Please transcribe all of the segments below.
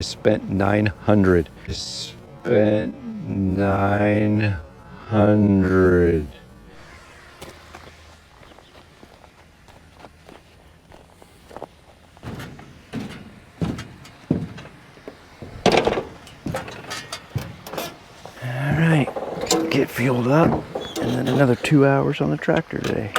spent 900. Spent 900. All right, get fueled up, and then another 2 hours on the tractor today.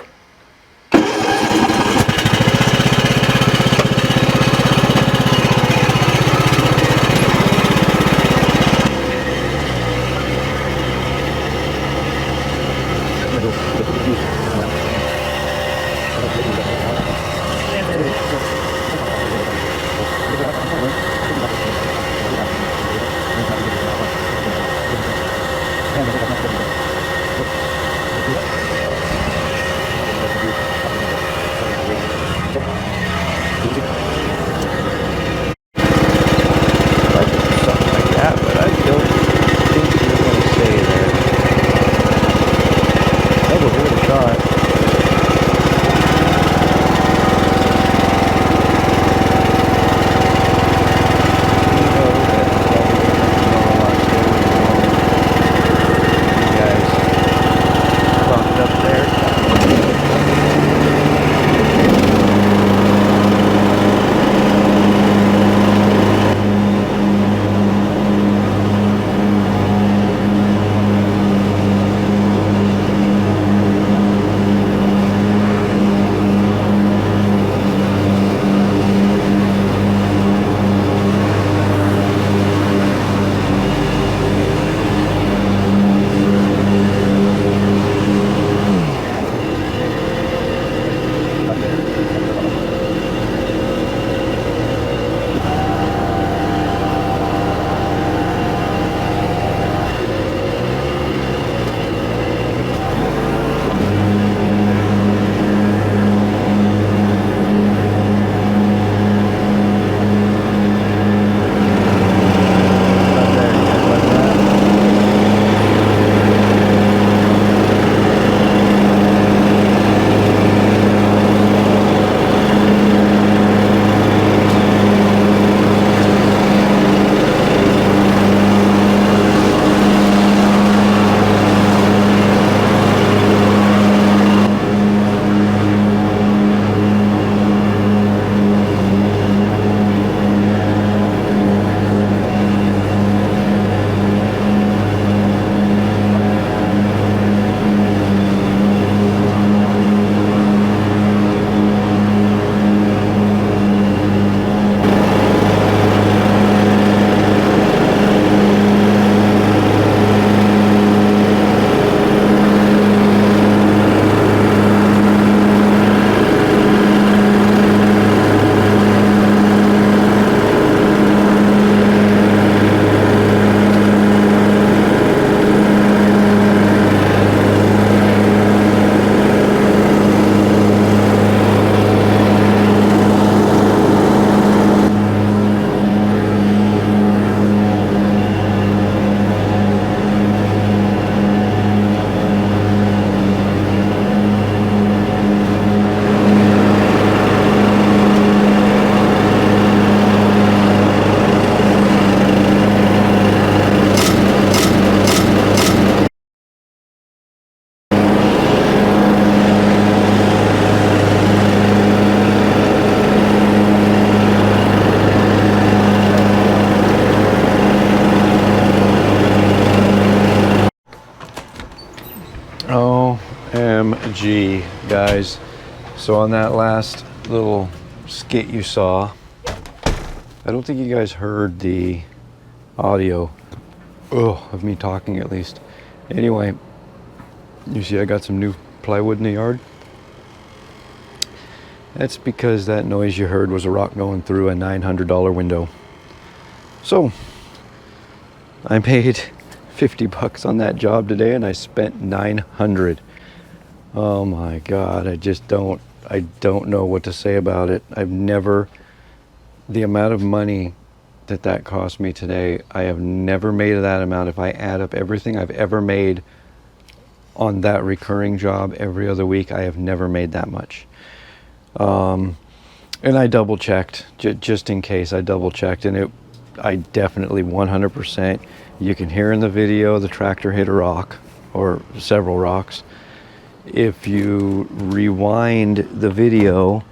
OMG, guys. So on that last little skit you saw, I don't think you guys heard the audio of me talking, at least. Anyway, you see I got some new plywood in the yard. That's because that noise you heard was a rock going through a $900 window. So I made 50 bucks on that job today, and I spent 900. Oh my God, I don't know what to say about it. The amount of money that cost me today, I have never made that amount. If I add up everything I've ever made on that recurring job every other week, I have never made that much. And I double checked, just in case. I double checked, and I definitely 100%, you can hear in the video the tractor hit a rock or several rocks. If you rewind the video,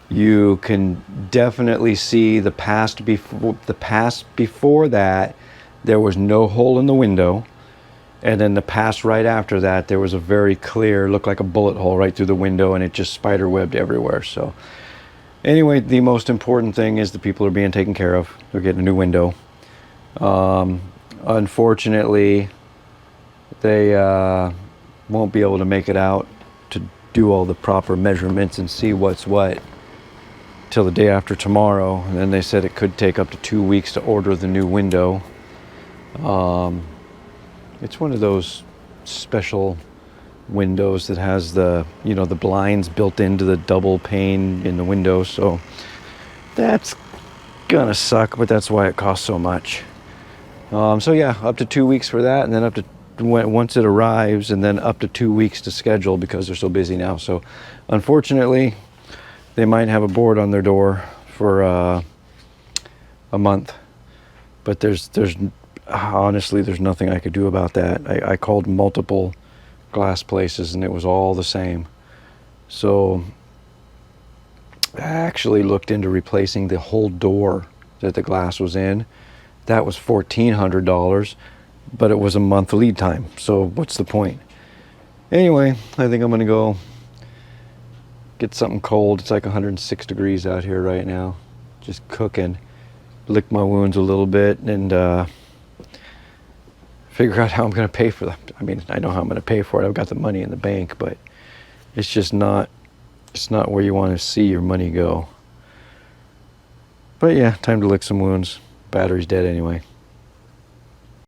you can definitely see the past before that there was no hole in the window, and then the past right after that there was a very clear, looked like a bullet hole right through the window, and it just spider webbed everywhere. So anyway, the most important thing is the people are being taken care of. They're getting a new window. Unfortunately, they won't be able to make it out to do all the proper measurements and see what's what till the day after tomorrow. And then they said it could take up to 2 weeks to order the new window. It's one of those special windows that has the, you know, the blinds built into the double pane in the window, so that's gonna suck, but that's why it costs so much. So yeah, up to 2 weeks for that, and then up to, once it arrives, and then up to 2 weeks to schedule because they're so busy now. So unfortunately, they might have a board on their door for a month, but there's honestly, there's nothing I could do about that. I called multiple glass places and it was all the same. So I actually looked into replacing the whole door that the glass was in. That was $1,400, but it was a month lead time. So what's the point? Anyway, I think I'm gonna go get something cold. It's like 106 degrees out here right now. Just cooking. Lick my wounds a little bit and figure out how I'm going to pay for them. I mean, I know how I'm going to pay for it. I've got the money in the bank, but it's just not, it's not where you want to see your money go. But yeah, time to lick some wounds. Battery's dead anyway.